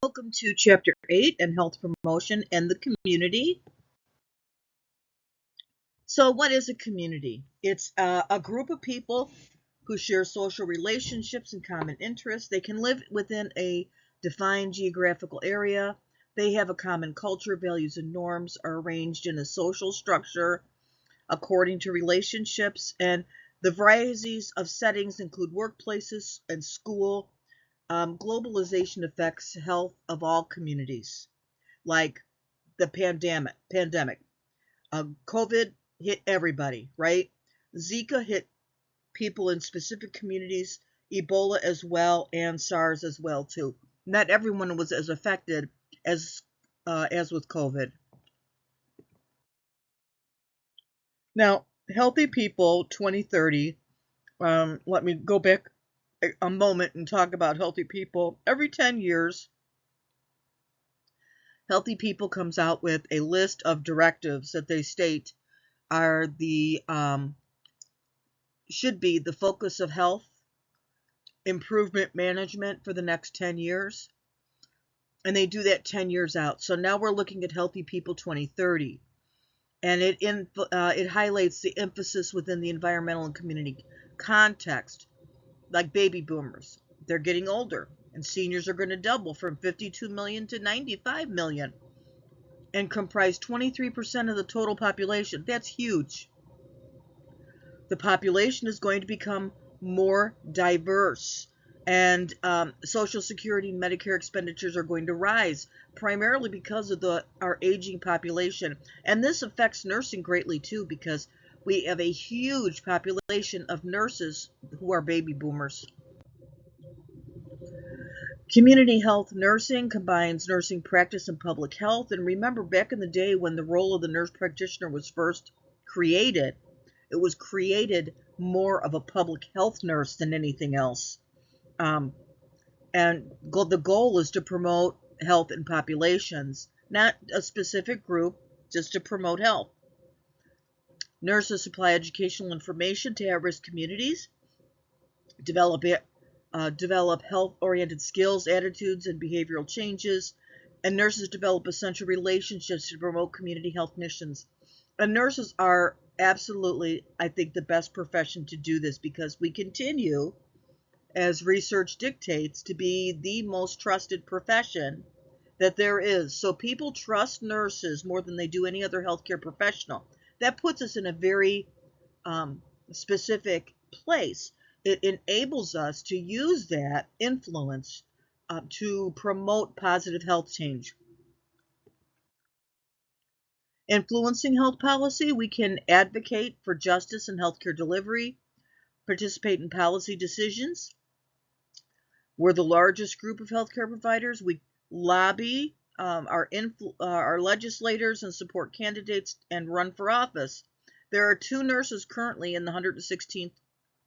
Welcome to Chapter 8 and Health Promotion and the Community. So, what is a community? It's a group of people who share social relationships and common interests. They can live within a defined geographical area. They have a common culture, values, and norms are arranged in a social structure according to relationships. And the varieties of settings include workplaces and school. Globalization affects health of all communities, like the pandemic. COVID hit everybody, right? Zika hit people in specific communities, Ebola as well, and SARS as well too. Not everyone was as affected as with COVID. Now, Healthy People 2030. Let me go back a moment and talk about Healthy People. Every 10 years, Healthy People comes out with a list of directives that they state are the should be the focus of health improvement management for the next 10 years, and they do that 10 years out. So now we're looking at Healthy People 2030, and it highlights the emphasis within the environmental and community context, like baby boomers. They're getting older, and seniors are going to double from 52 million to 95 million and comprise 23% of the total population. That's huge. The population is going to become more diverse, and Social Security and Medicare expenditures are going to rise, primarily because of our aging population. And this affects nursing greatly too, because we have a huge population of nurses who are baby boomers. Community health nursing combines nursing practice and public health. And remember, back in the day when the role of the nurse practitioner was first created, it was created more of a public health nurse than anything else. And the goal is to promote health in populations, not a specific group, just to promote health. Nurses supply educational information to at-risk communities, develop health-oriented skills, attitudes, and behavioral changes, and nurses develop essential relationships to promote community health missions. And nurses are absolutely, I think, the best profession to do this, because we continue, as research dictates, to be the most trusted profession that there is. So people trust nurses more than they do any other healthcare professional. That puts us in a very specific place. It enables us to use that influence to promote positive health change. Influencing health policy, we can advocate for justice in healthcare delivery, participate in policy decisions. We're the largest group of healthcare providers. We lobby our legislators and support candidates and run for office. There are 2 nurses currently in the 116th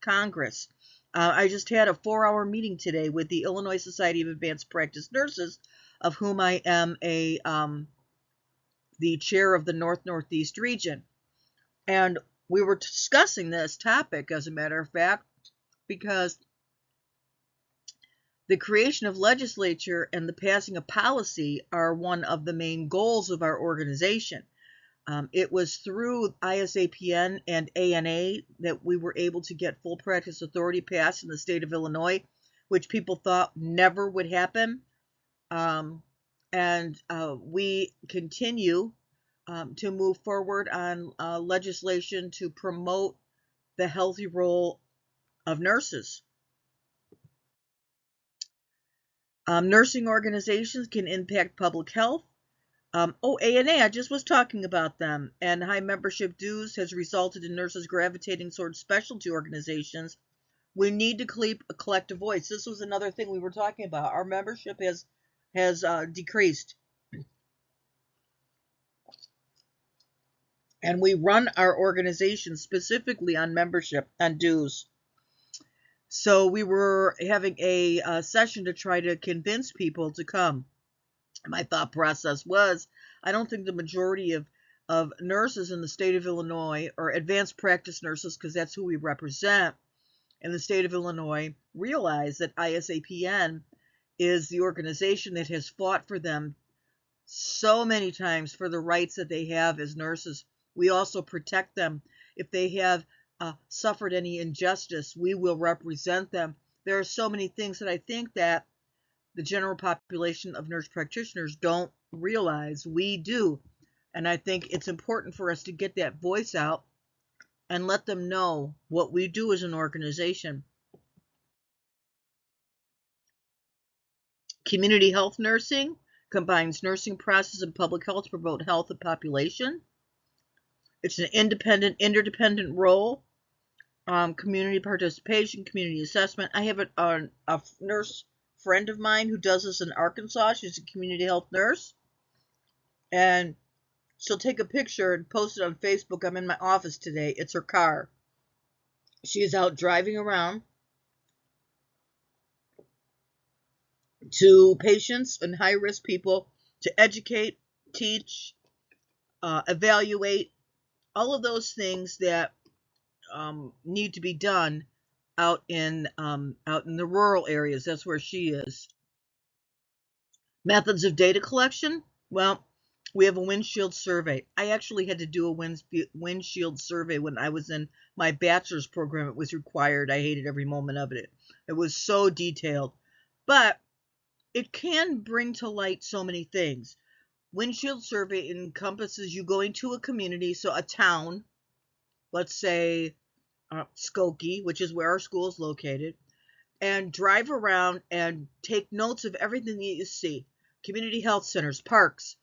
Congress. I just had a 4-hour meeting today with the Illinois Society of Advanced Practice Nurses, of whom I am the chair of the Northeast region. And we were discussing this topic, as a matter of fact, because the creation of legislature and the passing of policy are one of the main goals of our organization. It was through ISAPN and ANA that we were able to get full practice authority passed in the state of Illinois, which people thought never would happen. We continue to move forward on legislation to promote the healthy role of nurses. Nursing organizations can impact public health. ANA, I just was talking about them. And high membership dues has resulted in nurses gravitating towards specialty organizations. We need to keep a collective voice. This was another thing we were talking about. Our membership has decreased. And we run our organization specifically on membership and dues. So we were having a session to try to convince people to come. My thought process was, I don't think the majority of nurses in the state of Illinois, or advanced practice nurses, because that's who we represent in the state of Illinois, realize that ISAPN is the organization that has fought for them so many times for the rights that they have as nurses. We also protect them. If they have suffered any injustice, we will represent them. There are so many things that I think that the general population of nurse practitioners don't realize. We do. And I think it's important for us to get that voice out and let them know what we do as an organization. Community health nursing combines nursing process and public health to promote health of population. It's an independent, interdependent role. Community participation, community assessment. I have a nurse friend of mine who does this in Arkansas. She's a community health nurse. And she'll take a picture and post it on Facebook. I'm in my office today. It's her car. She is out driving around to patients and high-risk people to educate, teach, evaluate, all of those things that need to be done out in the rural areas. That's where she is. Methods of data collection. Well, we have a windshield survey. I actually had to do a windshield survey when I was in my bachelor's program. It was required. I hated every moment of it. It was so detailed. But it can bring to light so many things. Windshield survey encompasses you going to a community, so a town, let's say Skokie, which is where our school is located, and drive around and take notes of everything that you see. Community health centers, parks,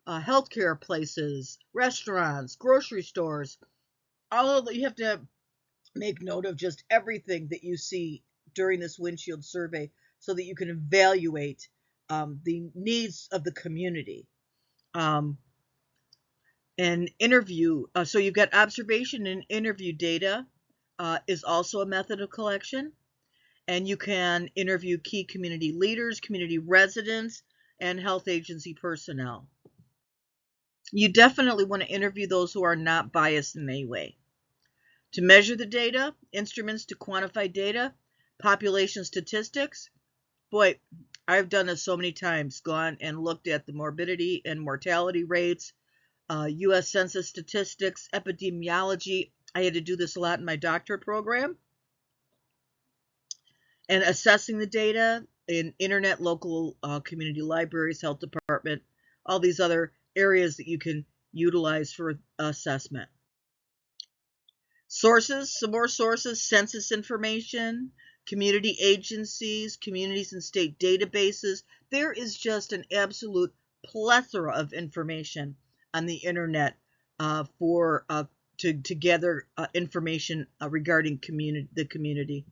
healthcare places, restaurants, grocery stores. All of that, you have to make note of just everything that you see during this windshield survey so that you can evaluate the needs of the community. And interview, so you've got observation and interview data is also a method of collection. And you can interview key community leaders, community residents, and health agency personnel. You definitely want to interview those who are not biased in any way. To measure the data, instruments to quantify data, population statistics. Boy, I've done this so many times, gone and looked at the morbidity and mortality rates, U.S. Census statistics, epidemiology. I had to do this a lot in my doctorate program. And assessing the data in internet, local community libraries, health department, all these other areas that you can utilize for assessment. Sources, some more sources, census information, community agencies, communities and state databases. There is just an absolute plethora of information on the internet to gather information regarding the community.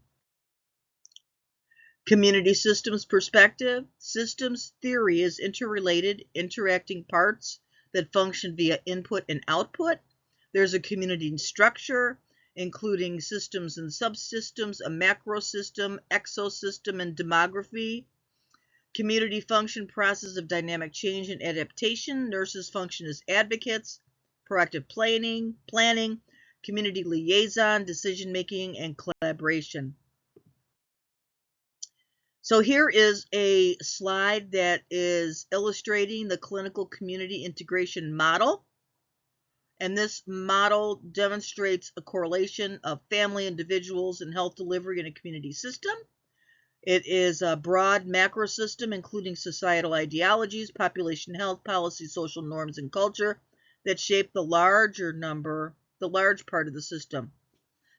Community systems perspective. Systems theory is interrelated, interacting parts that function via input and output. There's a community structure, including systems and subsystems, a macro system, exosystem, and demography. Community function, process of dynamic change and adaptation. Nurses function as advocates, proactive planning, community liaison, decision-making, and collaboration. So here is a slide that is illustrating the clinical community integration model. And this model demonstrates a correlation of family, individuals, and health delivery in a community system. It is a broad macro system, including societal ideologies, population health, policy, social norms, and culture that shape the large part of the system.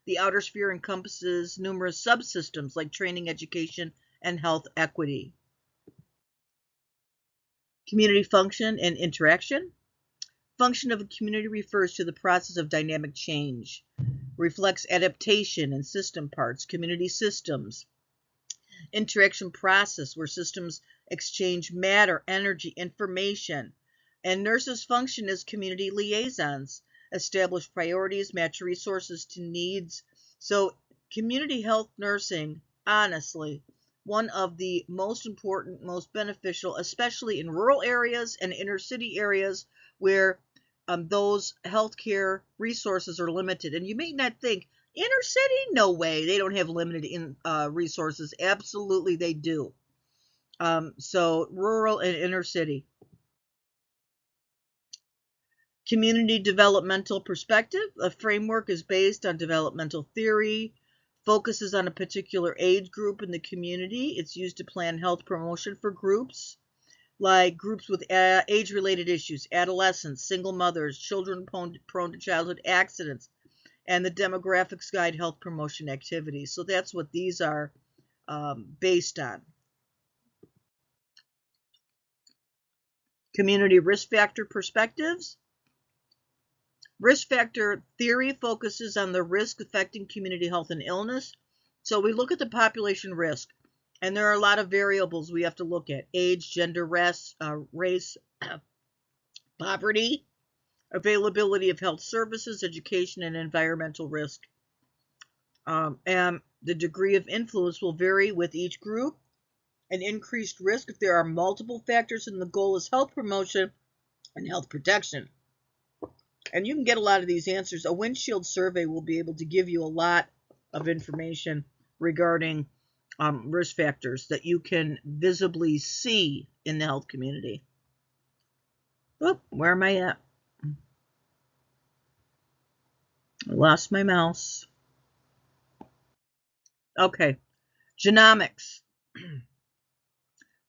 The outer sphere encompasses numerous subsystems like training, education, and health equity. Community function and interaction. Function of a community refers to the process of dynamic change, reflects adaptation and system parts, community systems. Interaction process, where systems exchange matter, energy, information. And nurses function as community liaisons, establish priorities, match resources to needs. So community health nursing, honestly, one of the most important, most beneficial, especially in rural areas and inner city areas where those healthcare resources are limited. And you may not think, inner city? No way. They don't have limited resources. Absolutely, they do. So rural and inner city. Community developmental perspective. A framework is based on developmental theory, focuses on a particular age group in the community. It's used to plan health promotion for groups, like groups with age-related issues, adolescents, single mothers, children prone to childhood accidents, and the demographics guide health promotion activities. So that's what these are based on. Community risk factor perspectives. Risk factor theory focuses on the risk affecting community health and illness. So we look at the population risk, and there are a lot of variables we have to look at: age, gender, race, poverty, availability of health services, education, and environmental risk. And the degree of influence will vary with each group. An increased risk if there are multiple factors, and the goal is health promotion and health protection. And you can get a lot of these answers. A windshield survey will be able to give you a lot of information regarding risk factors that you can visibly see in the health community. Oop, where am I at? I lost my mouse. Okay, genomics.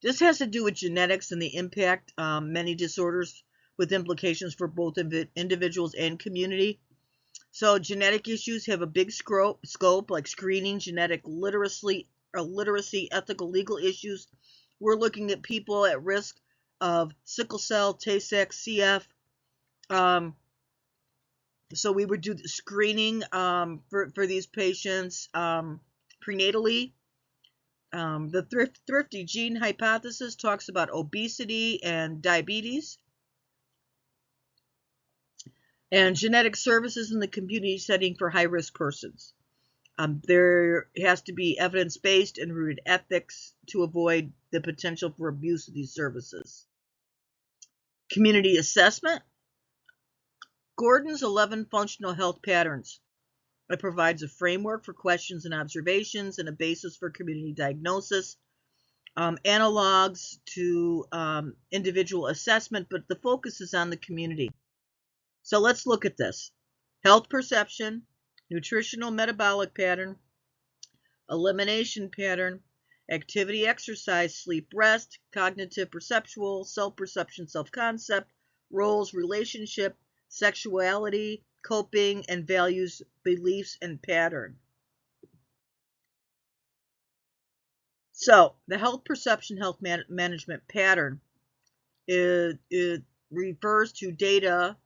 This has to do with genetics and the impact many disorders with implications for both individuals and community. So genetic issues have a big scope, like screening, genetic literacy, ethical, legal issues. We're looking at people at risk of sickle cell, Tay-Sachs, CF. So we would do the screening for these patients prenatally. The thrifty gene hypothesis talks about obesity and diabetes. And genetic services in the community setting for high-risk persons. There has to be evidence-based and rooted ethics to avoid the potential for abuse of these services. Community assessment. Gordon's 11 functional health patterns. It provides a framework for questions and observations and a basis for community diagnosis. Analogs to individual assessment, but the focus is on the community. So let's look at this. Health perception, nutritional metabolic pattern, elimination pattern, activity, exercise, sleep, rest, cognitive, perceptual, self-perception, self-concept, roles, relationship, sexuality, coping, and values, beliefs, and pattern. So the health perception, health management pattern, it refers to data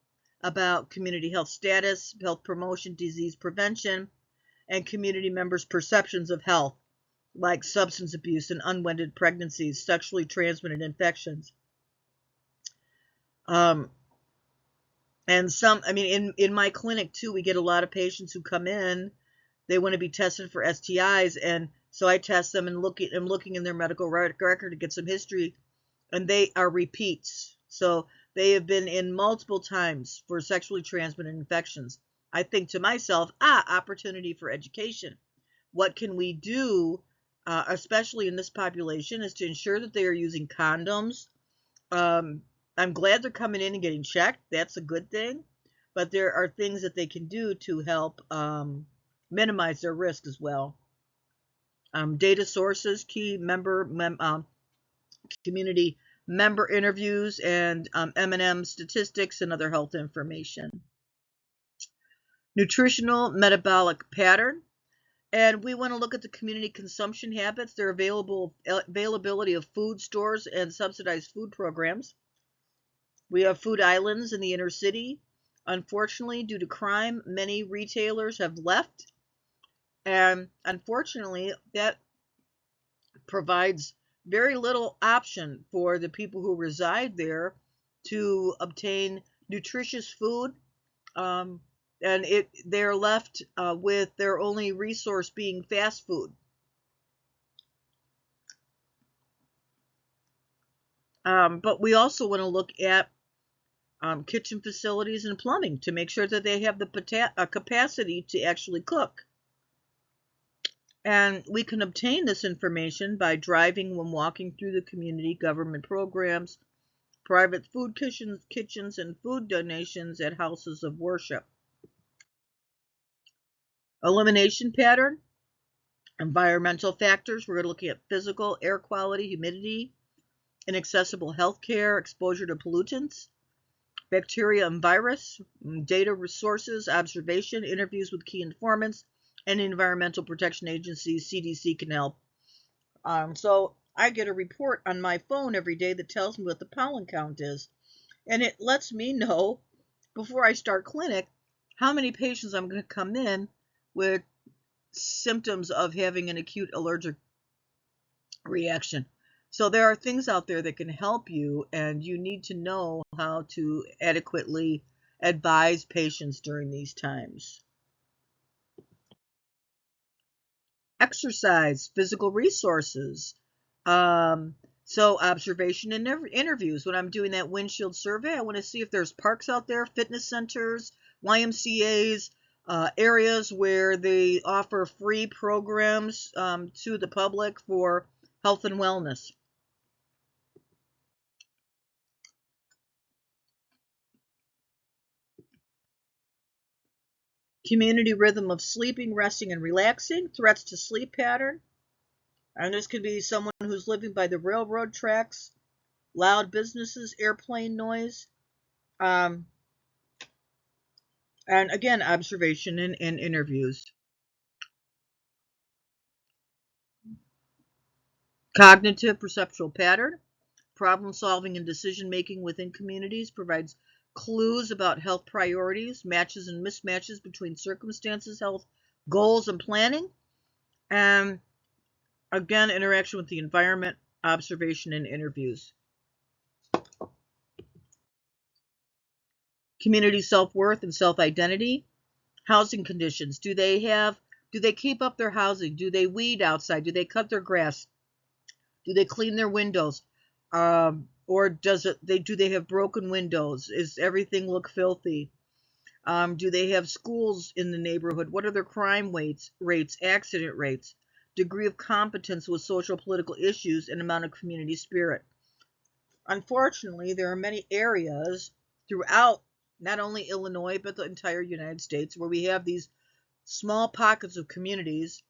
about community health status, health promotion, disease prevention, and community members' perceptions of health, like substance abuse and unwanted pregnancies, sexually transmitted infections. And in my clinic too, we get a lot of patients who come in, they want to be tested for STIs, and so I test them and I'm looking in their medical record to get some history, and they are repeats. So they have been in multiple times for sexually transmitted infections. I think to myself, opportunity for education. What can we do, especially in this population, is to ensure that they are using condoms. I'm glad they're coming in and getting checked. That's a good thing. But there are things that they can do to help minimize their risk as well. Data sources, key community member interviews, and M&M statistics and other health information. Nutritional metabolic pattern. And we want to look at the community consumption habits, their availability of food stores and subsidized food programs. We have food islands in the inner city. Unfortunately, due to crime, many retailers have left. And unfortunately, that provides very little option for the people who reside there to obtain nutritious food. And they're left with their only resource being fast food. But we also want to look at kitchen facilities and plumbing to make sure that they have the capacity to actually cook. And we can obtain this information by driving when walking through the community, government programs, private food kitchens, and food donations at houses of worship. Elimination pattern, environmental factors. We're looking at physical, air quality, humidity, inaccessible health care, exposure to pollutants, bacteria and virus, data resources, observation, interviews with key informants, and Environmental Protection Agency, CDC, can help. So I get a report on my phone every day that tells me what the pollen count is. And it lets me know before I start clinic how many patients I'm going to come in with symptoms of having an acute allergic reaction. So there are things out there that can help you, and you need to know how to adequately advise patients during these times. Exercise, physical resources. So observation and interviews. When I'm doing that windshield survey, I want to see if there's parks out there, fitness centers, YMCAs, areas where they offer free programs to the public for health and wellness. Community rhythm of sleeping, resting, and relaxing. Threats to sleep pattern. And this could be someone who's living by the railroad tracks, loud businesses, airplane noise, um, and again, observation and interviews. Cognitive perceptual pattern. Problem solving and decision making within communities provides clues about health priorities, matches and mismatches between circumstances, health goals, and planning. And again, interaction with the environment, observation, and interviews. Community self-worth and self-identity. Housing conditions. Do they keep up their housing? Do they weed outside? Do they cut their grass? Do they clean their windows? Or do they have broken windows? Is everything look filthy? Do they have schools in the neighborhood? What are their crime rates, accident rates, degree of competence with social political issues, and amount of community spirit? Unfortunately, there are many areas throughout not only Illinois but the entire United States where we have these small pockets of communities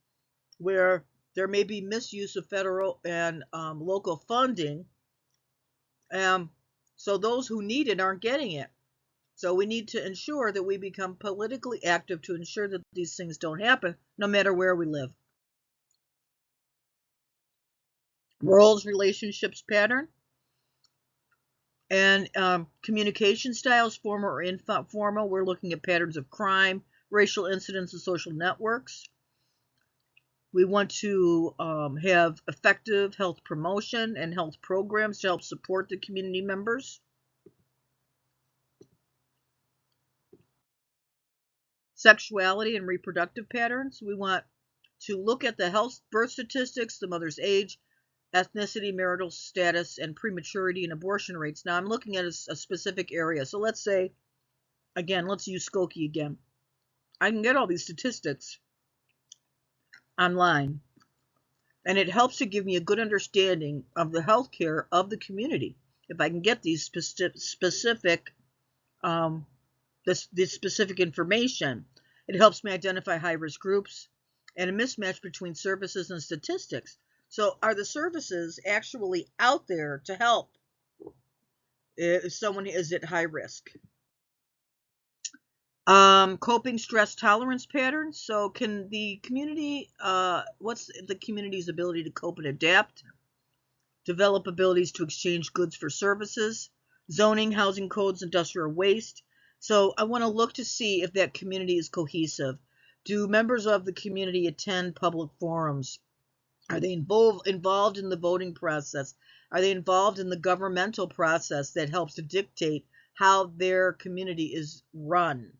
where there may be misuse of federal and local funding. So those who need it aren't getting it. So we need to ensure that we become politically active to ensure that these things don't happen, no matter where we live. Roles, relationships pattern, and communication styles, formal or informal. We're looking at patterns of crime, racial incidents, and social networks. We want to have effective health promotion and health programs to help support the community members. Sexuality and reproductive patterns. We want to look at the health birth statistics, the mother's age, ethnicity, marital status, and prematurity and abortion rates. Now I'm looking at a specific area. So let's say, again, let's use Skokie again. I can get all these statistics online, and it helps to give me a good understanding of the healthcare of the community. If I can get these specific this specific information, it helps me identify high-risk groups and a mismatch between services and statistics. So are the services actually out there to help if someone is at high risk? Coping stress tolerance patterns. So can the community, what's the community's ability to cope and adapt? Develop abilities to exchange goods for services, zoning, housing codes, industrial waste. So I want to look to see if that community is cohesive. Do members of the community attend public forums? Are they involved in the voting process? Are they involved in the governmental process that helps to dictate how their community is run?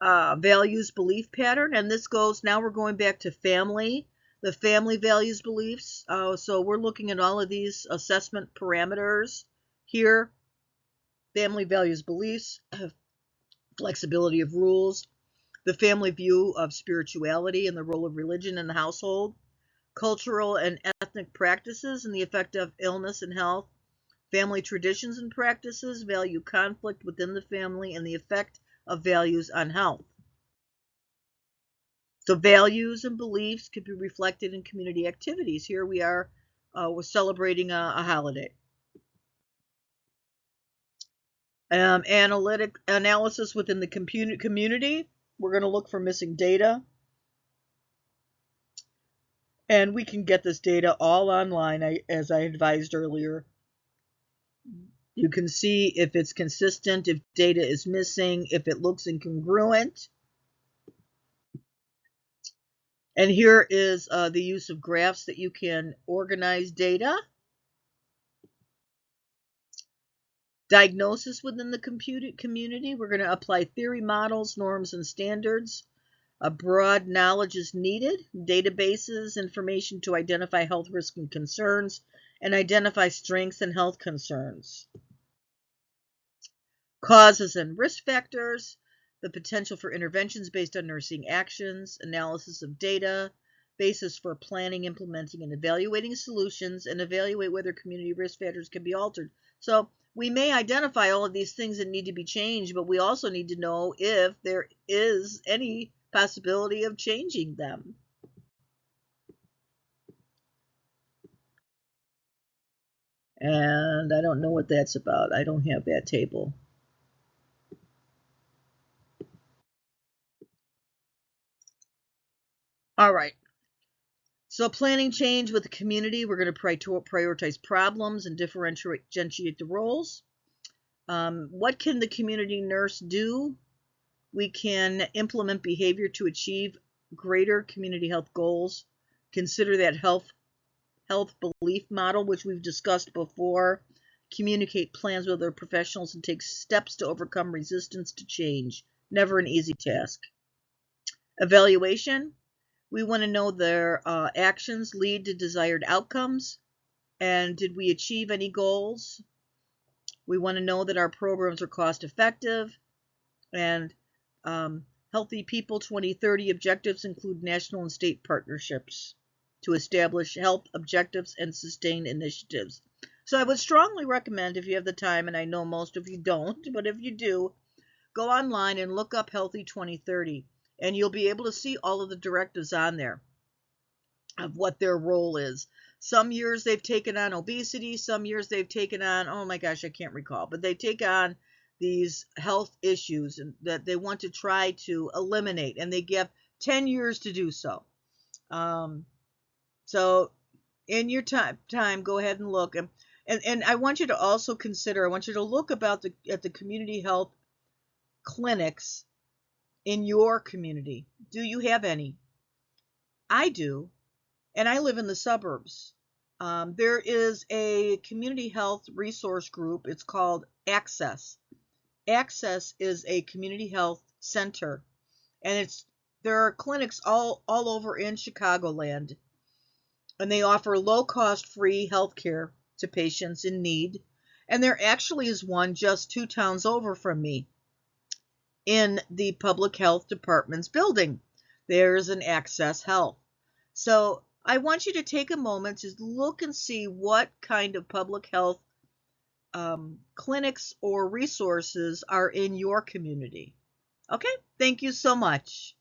Values belief pattern, and this goes, now we're going back to family, the family values beliefs. So we're looking at all of these assessment parameters here. Family values beliefs, flexibility of rules, the family view of spirituality and the role of religion in the household, cultural and ethnic practices and the effect of illness and health, family traditions and practices, value conflict within the family, and the effect of values on health. So values and beliefs could be reflected in community activities. Here we are, we're celebrating a holiday. Analytic analysis within the community. We're going to look for missing data. And we can get this data all online, as I advised earlier. You can see if it's consistent, if data is missing, if it looks incongruent. And here is the use of graphs that you can organize data. Diagnosis within the community. We're going to apply theory, models, norms, and standards. A broad knowledge is needed. Databases, information to identify health risks and concerns, and identify strengths and health concerns. Causes and risk factors. The potential for interventions based on nursing actions. Analysis of data. Basis for planning, implementing, and evaluating solutions, and evaluate whether community risk factors can be altered. So we may identify all of these things that need to be changed, but we also need to know if there is any possibility of changing them. And I don't know what that's about. I don't have that table. All right. So planning change with the community, we're going to prioritize problems and differentiate the roles. What can the community nurse do? We can implement behavior to achieve greater community health goals. Consider that health belief model, which we've discussed before. Communicate plans with other professionals and take steps to overcome resistance to change. Never an easy task. Evaluation. We want to know their actions lead to desired outcomes, and did we achieve any goals? We want to know that our programs are cost effective, and Healthy People 2030 objectives include national and state partnerships to establish health objectives and sustain initiatives. So I would strongly recommend, if you have the time, and I know most of you don't, but if you do, go online and look up Healthy 2030, and you'll be able to see all of the directives on there of what their role is. Some years they've taken on obesity, some years they've taken on, oh my gosh, I can't recall, but they take on these health issues that they want to try to eliminate, and they give 10 years to do so. So in your time, go ahead and look. And I want you to also consider, I want you to look at the community health clinics in your community. Do you have any? I do, and I live in the suburbs. There is a community health resource group. It's called Access. Access is a community health center, and there are clinics all over in Chicagoland, and they offer low-cost free health care to patients in need. And there actually is one just 2 towns over from me in the public health department's building. There's an Access Health. So I want you to take a moment to look and see what kind of public health clinics or resources are in your community. Okay, thank you so much.